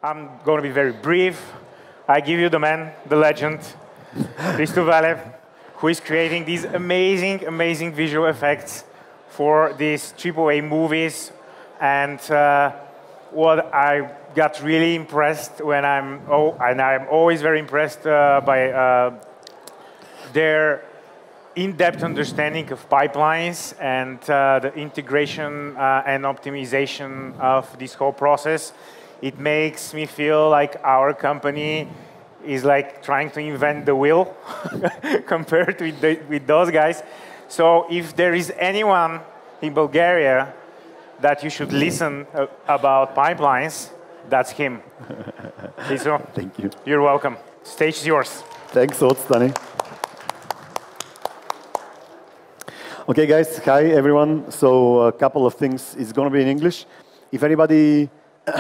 I'm going to be very brief. I give you the man, the legend, Hристо Велев, who is creating these amazing, amazing visual effects for these AAA movies. And what I got really impressed when I'm always very impressed by their in-depth understanding of pipelines and the integration and optimization of this whole process. It makes me feel like our company is like trying to invent the wheel compared with those guys. So if there is anyone in Bulgaria that you should listen about pipelines, that's him. Hристо, Thank you. You're welcome. Stage is yours. Thanks a lot, Stani. Okay, guys. Hi, everyone. So a couple of things. It's going to be in English. If anybody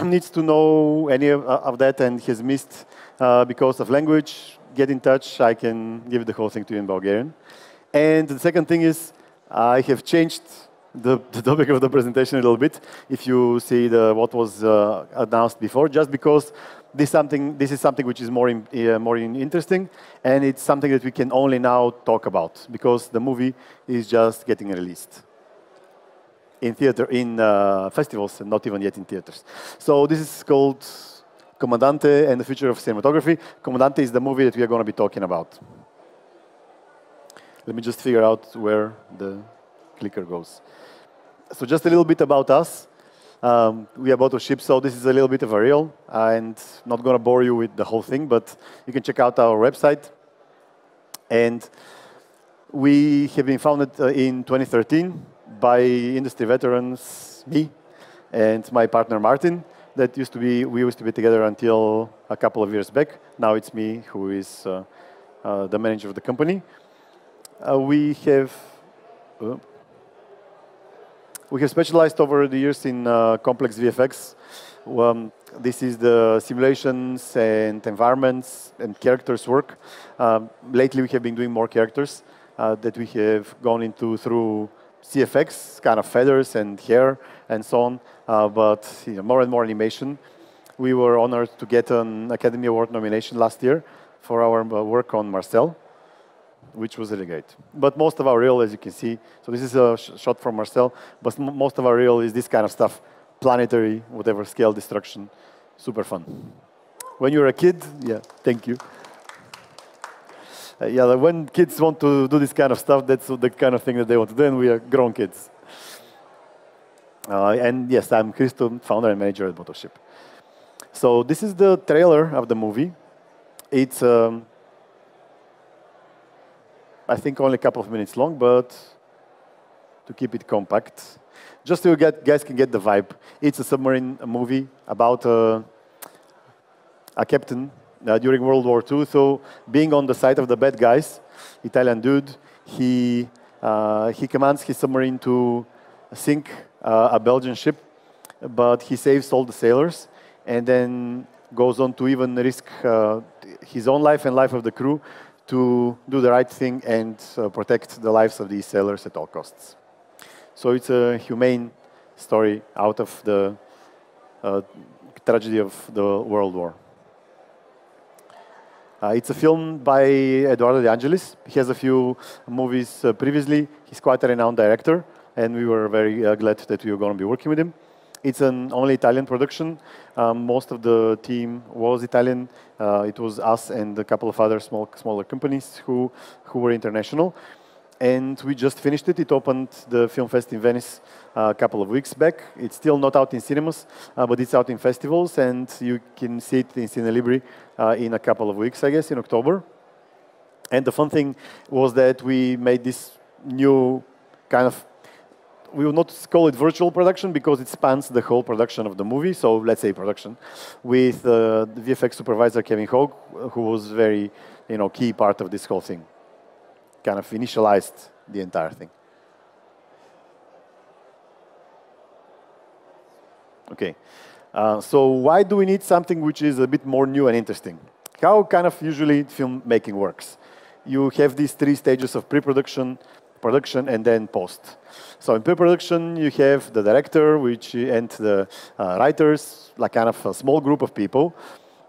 needs to know any of that and has missed because of language, get in touch. I can give the whole thing to you in Bulgarian. And the second thing is I have changed the topic of the presentation a little bit. If you see what was announced before, just because this is something which is more interesting, and it's something that we can only now talk about because the movie is just getting released in festivals and not even yet in theaters. So this is called Comandante and the Future of Cinematography. Comandante is the movie that we are going to be talking about. Let me just figure out where the clicker goes. So just a little bit about us. We are Bottleship, so this is a little bit of a reel, and not going to bore you with the whole thing, but you can check out our website. And we have been founded in 2013 by industry veterans, me and my partner Martin. We used to be together until a couple of years back. Now it's me who is the manager of the company. We have specialized over the years in complex VFX. This is the simulations and environments and characters work. Lately, we have been doing more characters that we have gone into through CFX, kind of feathers and hair and so on, but more and more animation. We were honored to get an Academy Award nomination last year for our work on Marcel, which was really great. But most of our reel, as you can see, so this is a shot from Marcel, but most of our reel is this kind of stuff, planetary, whatever, scale destruction, super fun. When you're a kid, yeah, thank you. When kids want to do this kind of stuff, that's the kind of thing that they want to do, and we are grown kids. And yes, I'm Hристо, founder and manager at Bottleship. So this is the trailer of the movie. It's I think only a couple of minutes long, but to keep it compact, just so you guys can get the vibe. It's a submarine movie about a captain during World War II. So being on the side of the bad guys, Italian dude, he commands his submarine to sink a Belgian ship, but he saves all the sailors and then goes on to even risk his own life and life of the crew to do the right thing and protect the lives of these sailors at all costs. So it's a humane story out of the tragedy of the World War. It's a film by Eduardo De Angelis. He has a few movies previously. He's quite a renowned director, and we were very glad that we were going to be working with him. It's an only Italian production. Most of the team was Italian. It was us and a couple of other smaller companies who were international. And we just finished it. It opened the Film Fest in Venice a couple of weeks back. It's still not out in cinemas, but it's out in festivals, and you can see it in Cinelibri in a couple of weeks, I guess, in October. And the fun thing was that we made this new kind of, we will not call it virtual production because it spans the whole production of the movie. So let's say production with the VFX supervisor Kevin Hogue, who was very, key part of this whole thing. Kind of initialized the entire thing. Okay, so why do we need something which is a bit more new and interesting? How kind of usually filmmaking works? You have these 3 stages of pre-production, production, and then post. So in pre-production, you have the director, and the writers, like kind of a small group of people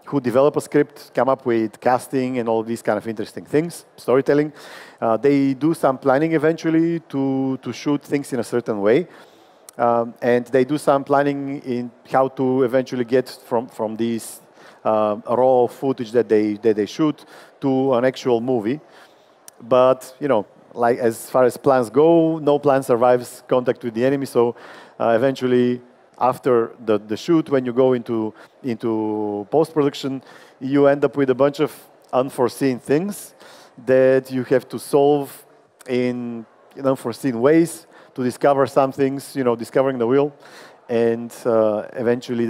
who develop a script, come up with casting and all these kind of interesting things, storytelling. They do some planning eventually to shoot things in a certain way. And they do some planning in how to eventually get from these raw footage that they shoot to an actual movie. But, you know, like as far as plans go, no plan survives contact with the enemy. So eventually, after the shoot, when you go into post-production, you end up with a bunch of unforeseen things that you have to solve in unforeseen ways to discover some things, you know, discovering the wheel. And eventually,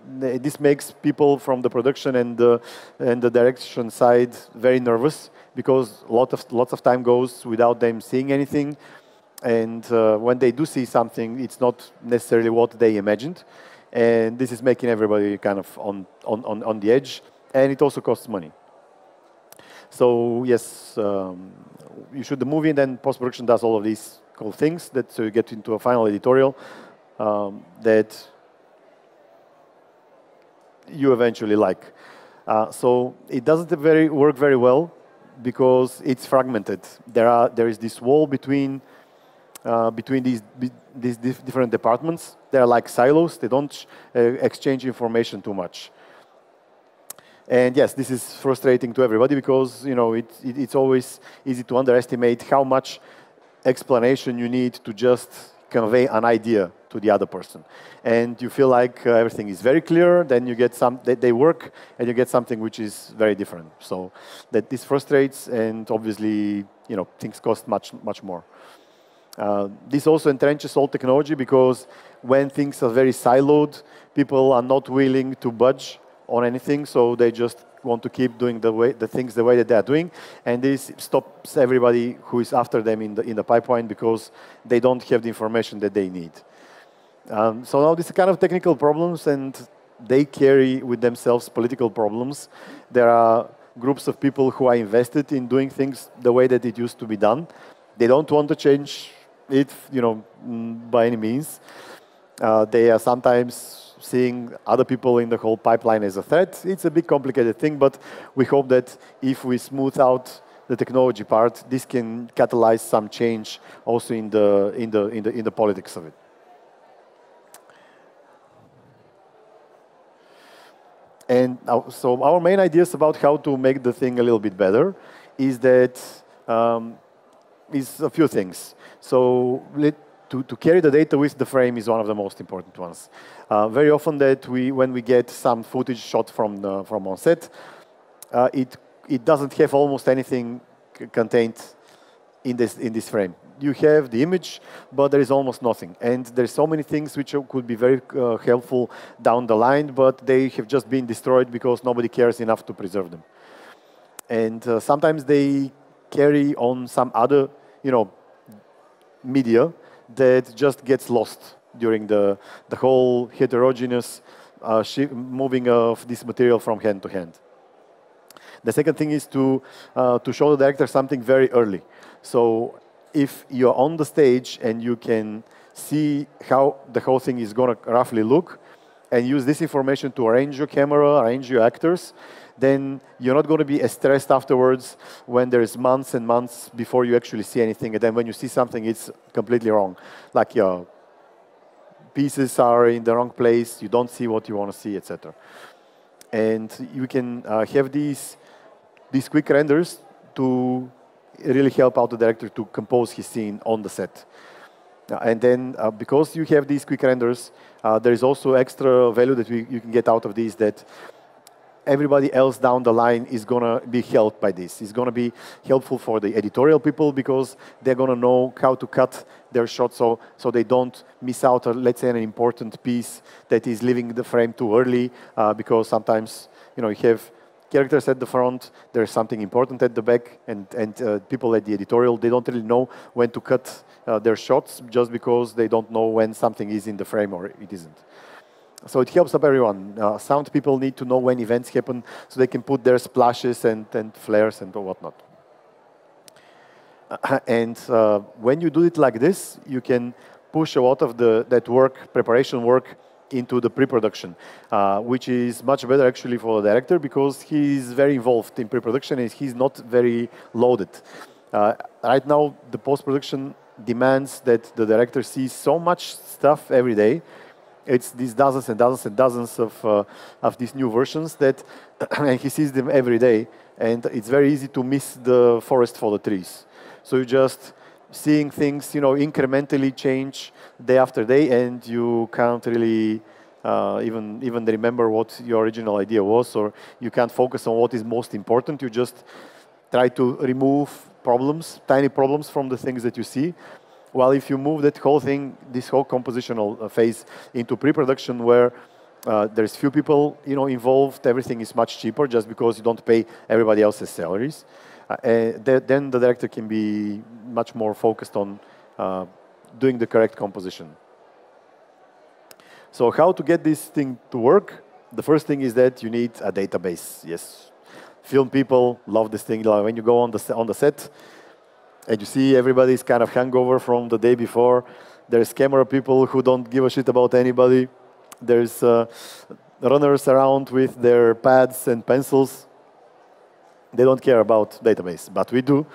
this makes people from the production and the direction side very nervous, because lots of time goes without them seeing anything. And when they do see something, it's not necessarily what they imagined. And this is making everybody kind of on the edge. And it also costs money. So yes, you shoot the movie, and then post-production does all of these cool things so you get into a final editorial that you eventually like. So it doesn't work very well because it's fragmented. There is this wall between these different departments. They are like silos. They don't exchange information too much. And yes, this is frustrating to everybody because, you know, it's always easy to underestimate how much explanation you need to just convey an idea to the other person. And you feel like everything is very clear, then you get they work, and you get something which is very different. So that this frustrates, and obviously, you know, things cost much more. This also entrenches all technology, because when things are very siloed, people are not willing to budge on anything, so they just want to keep doing the things the way that they are doing, and this stops everybody who is after them in the pipeline, because they don't have the information that they need. So now these are kind of technical problems, and they carry with themselves political problems. There are groups of people who are invested in doing things the way that it used to be done. They don't want to change it, you know, by any means. They are sometimes seeing other people in the whole pipeline as a threat. It's a big complicated thing, but we hope that if we smooth out the technology part, this can catalyze some change also in the politics of it. And so our main ideas about how to make the thing a little bit better is that is a few things. So to carry the data with the frame is one of the most important ones. Very often when we get some footage shot from on set, it doesn't have almost anything contained in this frame. You have the image, but there is almost nothing. And there's so many things which could be very helpful down the line, but they have just been destroyed because nobody cares enough to preserve them. And sometimes they carry on some other, you know, media that just gets lost during the whole heterogeneous moving of this material from hand to hand. The second thing is to show the director something very early. So if you're on the stage and you can see how the whole thing is going to roughly look, and use this information to arrange your camera, arrange your actors, then you're not going to be as stressed afterwards when there's months and months before you actually see anything. And then when you see something, it's completely wrong. Like your pieces are in the wrong place, you don't see what you want to see, etc. And you can have these quick renders to really help out the director to compose his scene on the set. And then because you have these quick renders, there is also extra value that you can get out of these, that everybody else down the line is going to be helped by this. It's going to be helpful for the editorial people, because they're going to know how to cut their shots so they don't miss out, let's say, an important piece that is leaving the frame too early, because sometimes, you know, you have characters at the front, there's something important at the back, and people at the editorial, they don't really know when to cut their shots, just because they don't know when something is in the frame or it isn't. So it helps up everyone. Sound people need to know when events happen so they can put their splashes and flares and whatnot. And when you do it like this, you can push a lot of that work, preparation work, into the pre-production, which is much better actually for the director because he's very involved in pre-production and he's not very loaded. Right now, the post-production demands that the director sees so much stuff every day. It's these dozens and dozens and dozens of these new versions that and he sees them every day, and it's very easy to miss the forest for the trees. So you just seeing things, incrementally change day after day, and you can't really even remember what your original idea was, or you can't focus on what is most important. You just try to remove problems, tiny problems from the things that you see. While if you move that whole thing, this whole compositional phase into pre-production where there's few people involved, everything is much cheaper just because you don't pay everybody else's salaries. Then the director can be much more focused on doing the correct composition. So how to get this thing to work? The first thing is that you need a database. Yes, film people love this thing. When you go on the set and you see everybody's kind of hangover from the day before, there's camera people who don't give a shit about anybody. There's runners around with their pads and pencils. They don't care about database, but we do.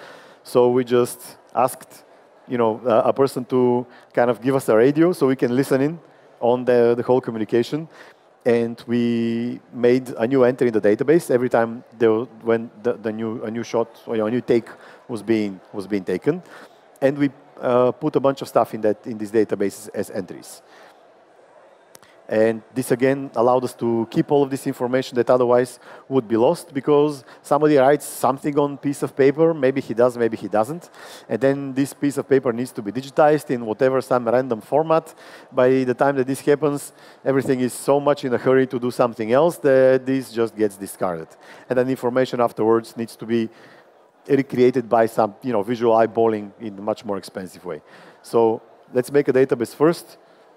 So we just asked, a person to kind of give us a radio so we can listen in on the whole communication. And we made a new entry in the database every time when a new shot or a new take was being taken, and we put a bunch of stuff in these databases as entries. And this again allowed us to keep all of this information that otherwise would be lost because somebody writes something on a piece of paper, maybe he does, maybe he doesn't, and then this piece of paper needs to be digitized in some random format. By the time that this happens, everything is so much in a hurry to do something else that this just gets discarded. And then information afterwards needs to be recreated by some visual eyeballing in a much more expensive way. So let's make a database first.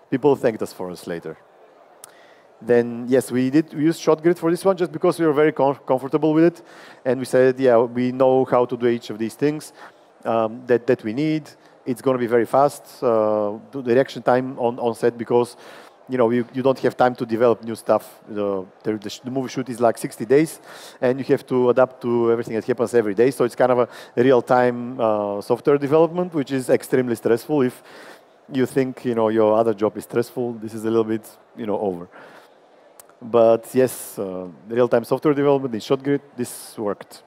People thanked us for us later. Then, yes, we used ShotGrid for this one just because we were very comfortable with it. And we said, yeah, we know how to do each of these things that we need. It's going to be very fast. The reaction time on set because, you don't have time to develop new stuff. The movie shoot is like 60 days, and you have to adapt to everything that happens every day. So it's kind of a real-time software development, which is extremely stressful. If you think, your other job is stressful, this is a little bit, over. But yes, real-time software development in ShotGrid, this worked.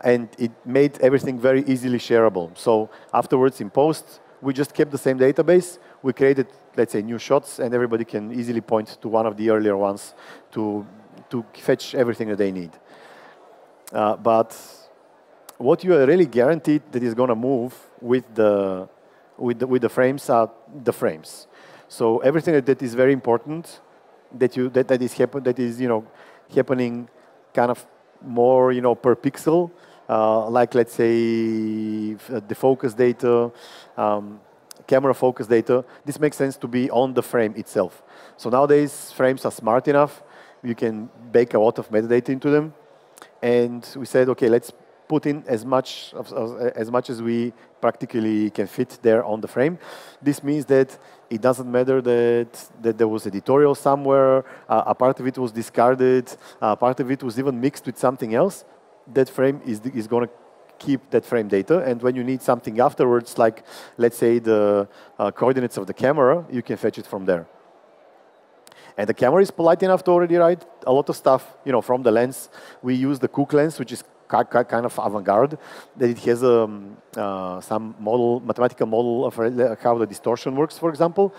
And it made everything very easily shareable. So afterwards, in post, we just kept the same database. We created, let's say, new shots, and everybody can easily point to one of the earlier ones to fetch everything that they need. But what you are really guaranteed that is going to move with the frames are the frames. So everything that is very important that is happening kind of more per pixel, like let's say the focus data, camera focus data. This makes sense to be on the frame itself. So nowadays frames are smart enough. You can bake a lot of metadata into them, and we said, okay, let's put in as much as we practically can fit there on the frame. This means that it doesn't matter that there was editorial somewhere, a part of it was discarded, a part of it was even mixed with something else. That frame is going to keep that frame data, and when you need something afterwards, like let's say the coordinates of the camera, you can fetch it from there. And the camera is polite enough to already write a lot of stuff, from the lens. We use the Cook lens, which is kind of avant-garde, that it has some mathematical model of how the distortion works, for example,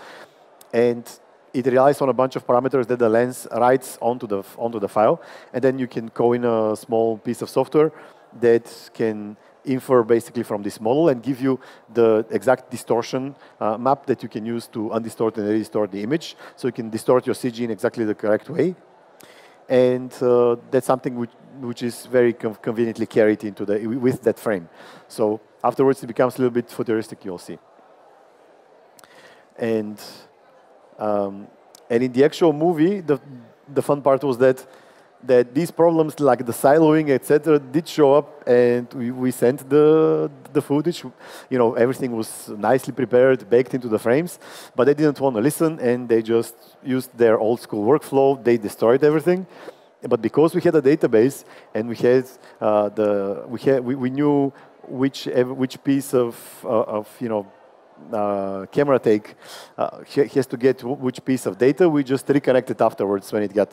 and it relies on a bunch of parameters that the lens writes onto the file, and then you can call in a small piece of software that can infer basically from this model and give you the exact distortion map that you can use to undistort and redistort the image, so you can distort your CG in exactly the correct way. And that's something which is very conveniently carried into with that frame. So afterwards, it becomes a little bit futuristic, you'll see. And in the actual movie, the fun part was that that these problems like the siloing, etc., did show up, and we sent the footage. You know, everything was nicely prepared, baked into the frames, but they didn't want to listen, and they just used their old school workflow. They destroyed everything. But because we had a database and we had we knew which piece of camera take has to get which piece of data, we just reconnected afterwards when it got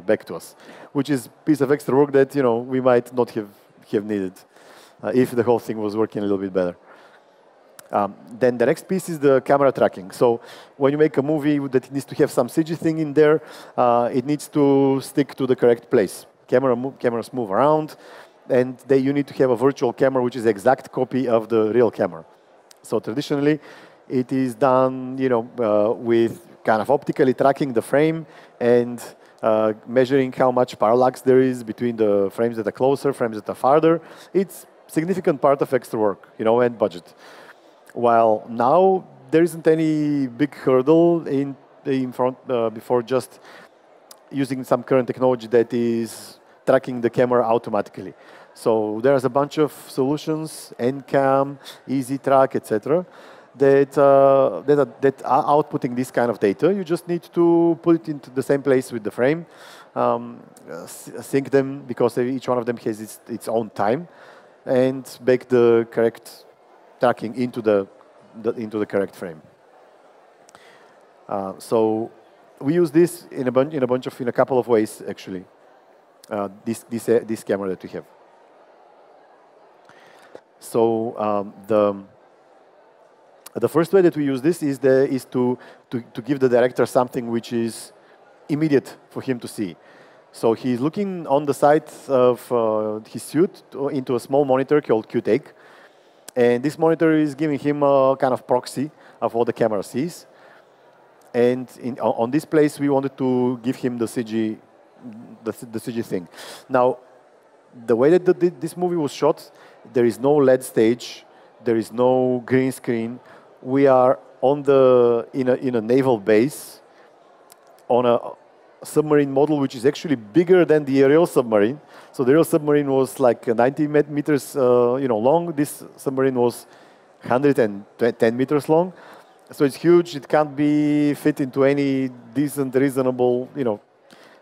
back to us, which is a piece of extra work that we might not have needed if the whole thing was working a little bit better. Then the next piece is the camera tracking. So when you make a movie that needs to have some CG thing in there, it needs to stick to the correct place. Cameras move around, and you need to have a virtual camera which is the exact copy of the real camera. So traditionally, it is done, with kind of optically tracking the frame and measuring how much parallax there is between the frames that are closer, frames that are farther. It's a significant part of extra work, and budget. While now there isn't any big hurdle in front before just using some current technology that is tracking the camera automatically. So there's a bunch of solutions, NCAM, EasyTrack, etc., that are outputting this kind of data. You just need to put it into the same place with the frame, sync them because each one of them has its own time, and bake the correct tracking into the correct frame. So we use this in a couple of ways actually. This camera that we have. So the first way that we use this is to give the director something which is immediate for him to see. So he's looking on the side of his suit into a small monitor called QTake, and this monitor is giving him a kind of proxy of what the camera sees. And on this place, we wanted to give him the CG thing. Now, the way that this movie was shot, there is no LED stage, there is no green screen. We are in a naval base on a submarine model which is actually bigger than the real submarine. So the real submarine was like 90 meters long. This submarine was 110 meters long. So it's huge. It can't be fit into any decent, reasonable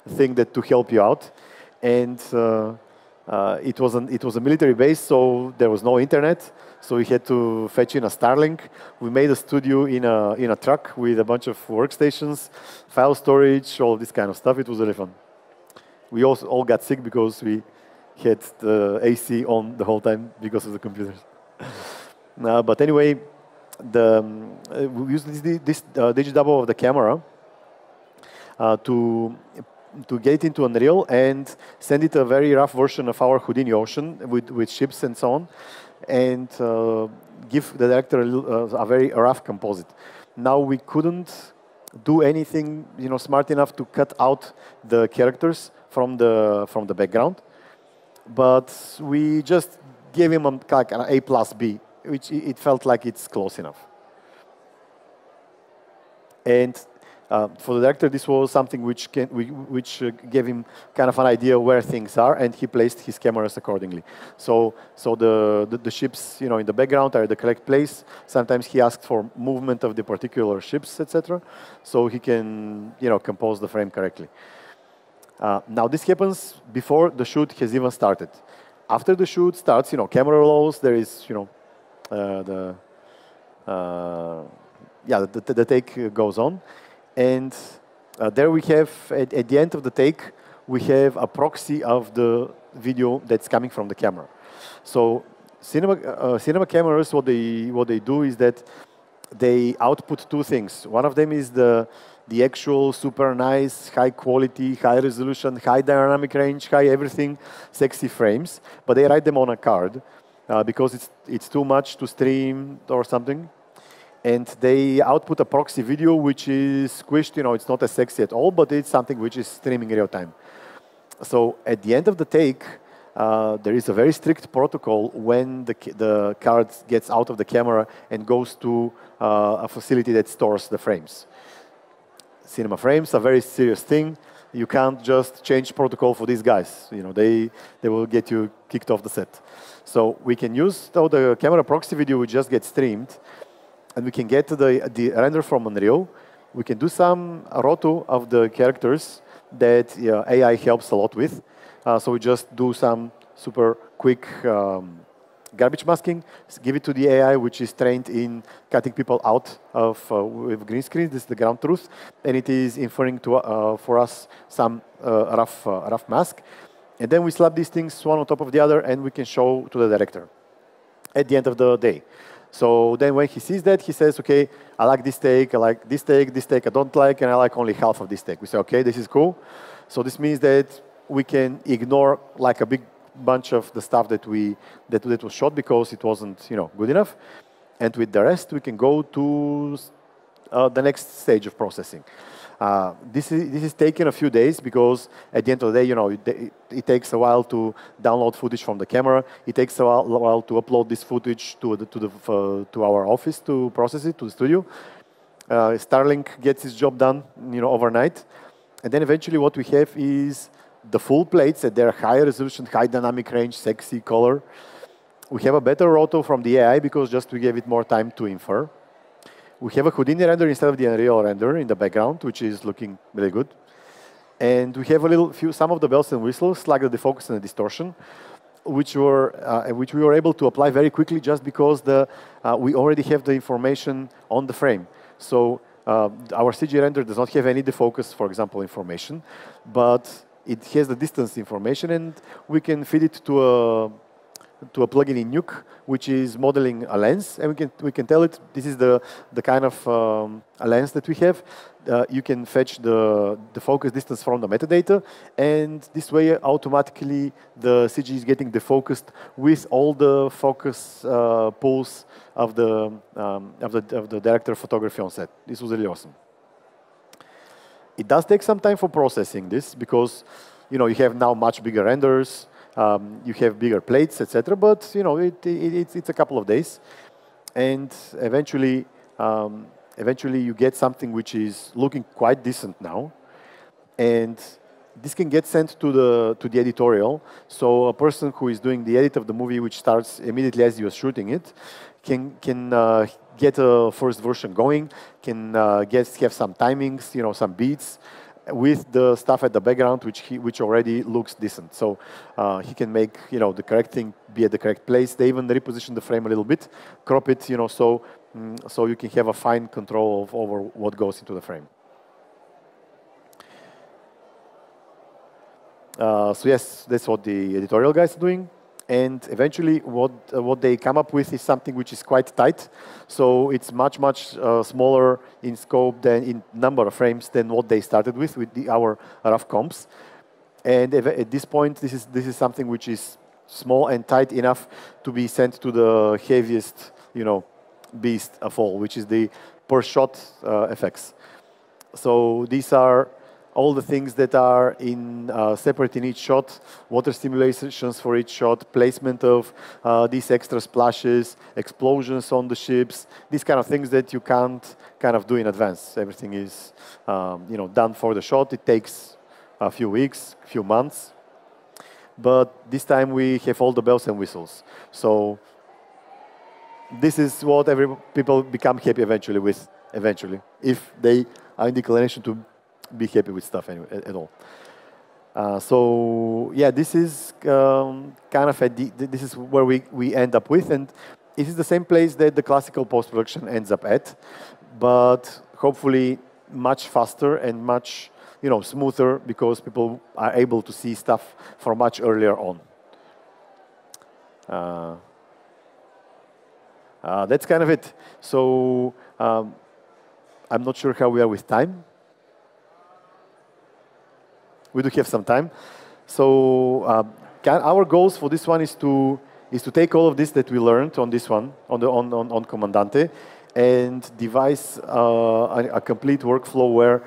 thing to help you out. And it was a military base, so there was no internet. So we had to fetch in a Starlink. We made a studio in a truck with a bunch of workstations, file storage, all this kind of stuff. It was really fun. We also all got sick because we had the AC on the whole time because of the computers. But anyway, we used this digidouble of the camera to get it into Unreal and send it a very rough version of our Houdini Ocean with ships and so on, and give the director a very rough composite. Now we couldn't do anything smart enough to cut out the characters from the background, but we just gave him like an A+B, which it felt like it's close enough. And for the director, this was something which gave him kind of an idea where things are, and he placed his cameras accordingly. So the ships, in the background are at the correct place. Sometimes he asked for movement of the particular ships, etc., so he can, compose the frame correctly. Now this happens before the shoot has even started. After the shoot starts, camera rolls. There is, the take goes on. And there we have, at the end of the take, we have a proxy of the video that's coming from the camera. So cinema cameras, what they do is that they output two things. One of them is the actual super nice, high quality, high resolution, high dynamic range, high everything, sexy frames, but they write them on a card because it's too much to stream or something. And they output a proxy video which is squished, it's not as sexy at all, but it's something which is streaming in real time. So at the end of the take, there is a very strict protocol when the card gets out of the camera and goes to a facility that stores the frames. Cinema frames are a very serious thing. you can't just change protocol for these guys. You know, they will get you kicked off the set. So we can use the camera proxy video which just gets streamed, and we can get the render from Unreal. We can do some roto of the characters that AI helps a lot with. So we just do some super quick garbage masking, give it to the AI, which is trained in cutting people out of with green screens. This is the ground truth, and it is inferring to for us some rough mask. And then we slap these things one on top of the other, and we can show to the director at the end of the day. So then when he sees that, he says, okay, I like this take, this take I don't like, and I like only half of this take. We say, okay, this is cool. So this means that we can ignore like a big bunch of the stuff that was shot because it wasn't good enough. And with the rest, we can go to the next stage of processing. This is taking a few days because at the end of the day, it takes a while to download footage from the camera. It takes a while to upload this footage to our office to process it to the studio. Starlink gets its job done, overnight, and then eventually what we have is the full plates at their high resolution, high dynamic range, sexy color. We have a better roto from the AI because just we gave it more time to infer. We have a Houdini render instead of the Unreal render in the background, which is looking really good. And we have some of the bells and whistles, like the defocus and the distortion, which we were able to apply very quickly just because we already have the information on the frame. So our CG render does not have any defocus, for example, information, but it has the distance information, and we can feed it to a plugin in Nuke, which is modeling a lens, and we can tell it this is the kind of a lens that we have. You can fetch the focus distance from the metadata, and this way automatically the CG is getting defocused with all the focus pulls of the director of photography on set. This was really awesome. It does take some time for processing this because you have now much bigger renders. You have bigger plates, etc. But it's a couple of days, and eventually you get something which is looking quite decent now, and this can get sent to the editorial. So a person who is doing the edit of the movie, which starts immediately as you are shooting it, can get a first version going, can have some timings, some beats, with the stuff at the background, which already looks decent. So he can make the correct thing be at the correct place. They even reposition the frame a little bit, crop it, so you can have a fine control over what goes into the frame. So yes, that's what the editorial guys are doing. And eventually, what they come up with is something which is quite tight. So it's much smaller in scope than in number of frames than what they started with our rough comps. And at this point, this is something which is small and tight enough to be sent to the heaviest, beast of all, which is the per shot effects. So these are all the things that are separate in each shot, water simulations for each shot, placement of these extra splashes, explosions on the ships, these kind of things that you can't kind of do in advance. Everything is done for the shot. It takes a few weeks, a few months. But this time we have all the bells and whistles. So this is what people become happy eventually with, if they are in the inclination to be happy with stuff anyway, at all. So yeah, this is kind of this is where we end up with, and it is the same place that the classical post-production ends up at, but hopefully much faster and much smoother because people are able to see stuff from much earlier on. That's kind of it. So I'm not sure how we are with time. We do have some time. So our goals for this one is to take all of this that we learned on this one, on Comandante, and devise a complete workflow where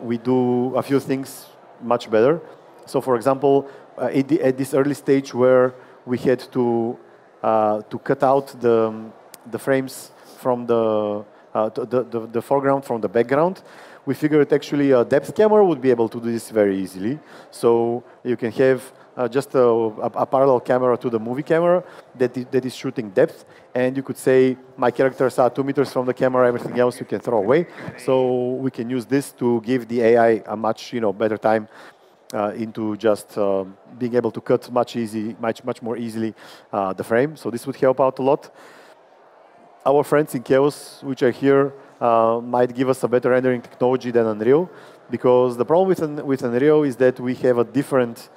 we do a few things much better. So for example, at this early stage where we had to cut out the frames from the the foreground from the background. We figured actually a depth camera would be able to do this very easily. So you can have just a parallel camera to the movie camera that is shooting depth, and you could say my characters are 2 meters from the camera, everything else you can throw away. So we can use this to give the AI a much better time into just being able to cut much more easily the frame. So this would help out a lot. Our friends in Chaos, which are here, might give us a better rendering technology than Unreal, because the problem with Unreal is that we have a different,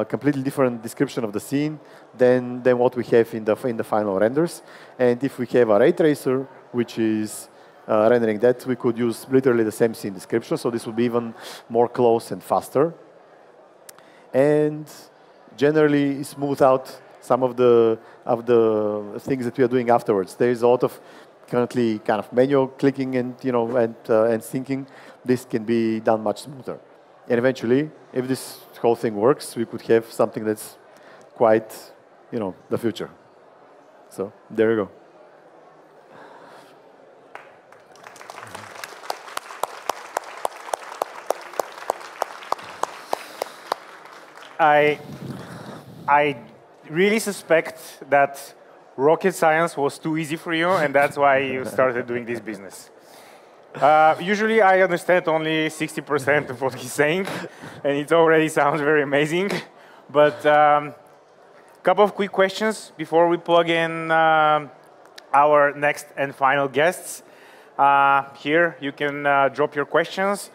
completely different description of the scene than what we have in the final renders. And if we have a ray tracer, which is rendering that, we could use literally the same scene description. So this would be even more close and faster, and generally smooth out some of the things that we are doing afterwards. There is a lot of currently kind of manual clicking and and syncing. This can be done much smoother. And eventually, if this whole thing works, we could have something that's quite the future. So there you go. I really suspect that rocket science was too easy for you, and that's why you started doing this business. Usually, I understand only 60% of what he's saying, and it already sounds very amazing. But a couple of quick questions before we plug in our next and final guests. Here, you can drop your questions.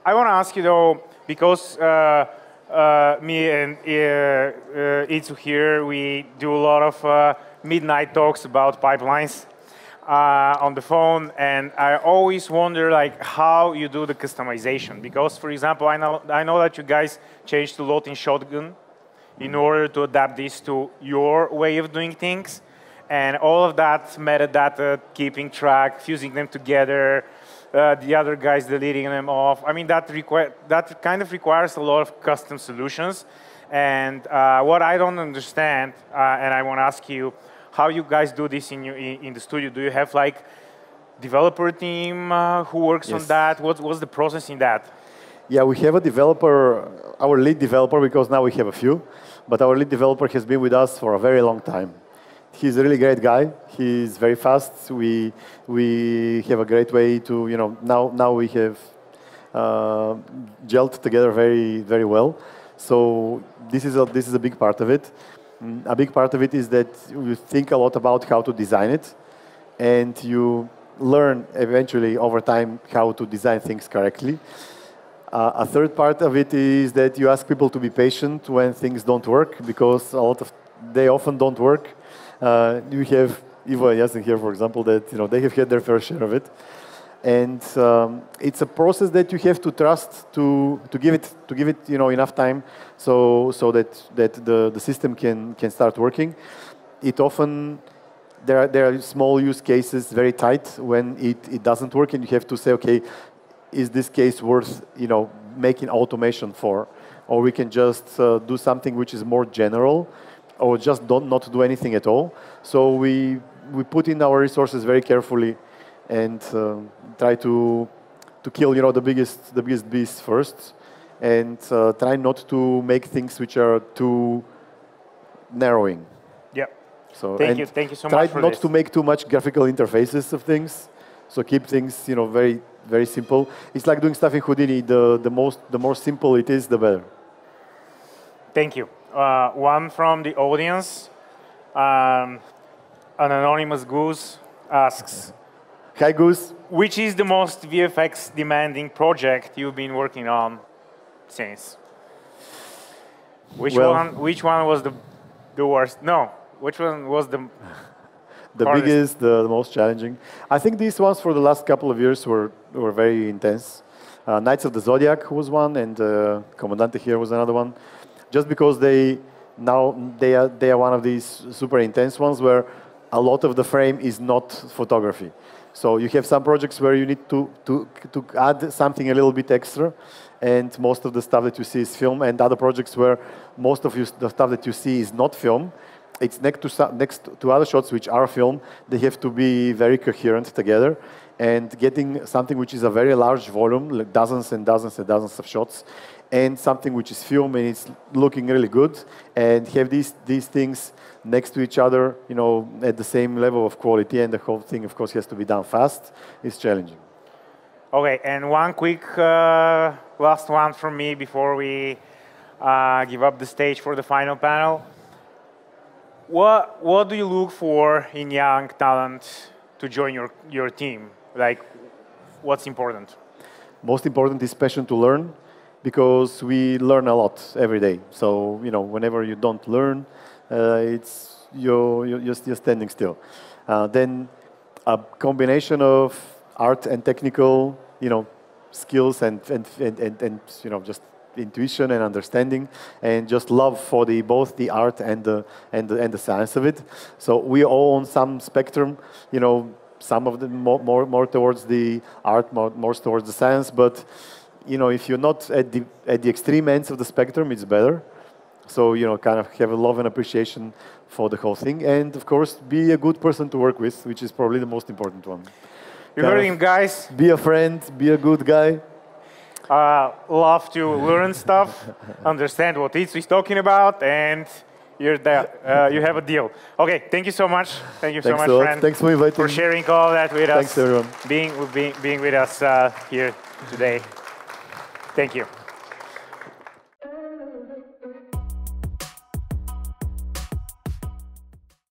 I want to ask you, though, because me and Itsu here, we do a lot of midnight talks about pipelines on the phone, and I always wonder how you do the customization. Because, for example, I know that you guys changed a lot in Shotgun in order to adapt this to your way of doing things, and all of that metadata, keeping track, fusing them together, the other guys deleting them off. I mean, that kind of requires a lot of custom solutions. And what I don't understand, and I want to ask you, how you guys do this in the studio? Do you have developer team who works on that? What's the process in that? Yeah, we have a developer, our lead developer, because now we have a few, but our lead developer has been with us for a very long time. He's a really great guy. He's very fast. We have a great way to, now we have gelled together very, very well. So this is a big part of it. A big part of it is that you think a lot about how to design it, and you learn eventually over time how to design things correctly. A third part of it is that you ask people to be patient when things don't work, because they often don't work. You have Ivo and Yasin here, for example, that they have had their fair share of it, and it's a process that you have to trust to give it enough time so that the system can start working. It often there are small use cases, very tight, when it doesn't work, and you have to say, okay, is this case worth making automation for, or we can just do something which is more general, or just not do anything at all. So we put in our resources very carefully and try to kill the biggest beasts first, and try not to make things which are too narrowing. Yeah. So thank you so much for try not this. to make too much graphical interfaces of things. So keep things very, very simple. It's like doing stuff in Houdini. The more simple it is, the better. Thank you. One from the audience, an anonymous goose asks, Hi, Goose. which is the most VFX demanding project you've been working on since? Which one was the worst? No, which one was the hardest? Biggest, the most challenging. I think these ones for the last couple of years were very intense. Knights of the Zodiac was one, and Comandante here was another one. Just because they are one of these super intense ones where a lot of the frame is not photography. So you have some projects where you need to add something a little bit extra, and most of the stuff that you see is film, and other projects where most of the stuff that you see is not film. It's next to other shots which are film. They have to be very coherent together, and getting something which is a very large volume, like dozens and dozens and dozens of shots, and something which is film and it's looking really good, and have these things next to each other, you know, at the same level of quality, and the whole thing, of course, has to be done fast. It's challenging. Okay, and one quick last one from me before we give up the stage for the final panel. What do you look for in young talent to join your team? Like, what's important? Most important is passion to learn, because we learn a lot every day. So, you know, whenever you don't learn, you're standing still. Then a combination of art and technical, you know, skills and you know, just intuition and understanding, and just love for both the art and the science of it. So we all on some spectrum, you know, some of them more towards the art, more towards the science, but you know, if you're not at the extreme ends of the spectrum, it's better. So, you know, kind of have a love and appreciation for the whole thing, and of course, be a good person to work with, which is probably the most important one. You heard him, guys. Be a friend, be a good guy. Love to learn stuff, understand what he's talking about, and you're there. You have a deal. Okay, thank you so much. Thank you so much, friend. Thanks for inviting for sharing all that with us. Thanks, everyone. Being with us here today. Thank you.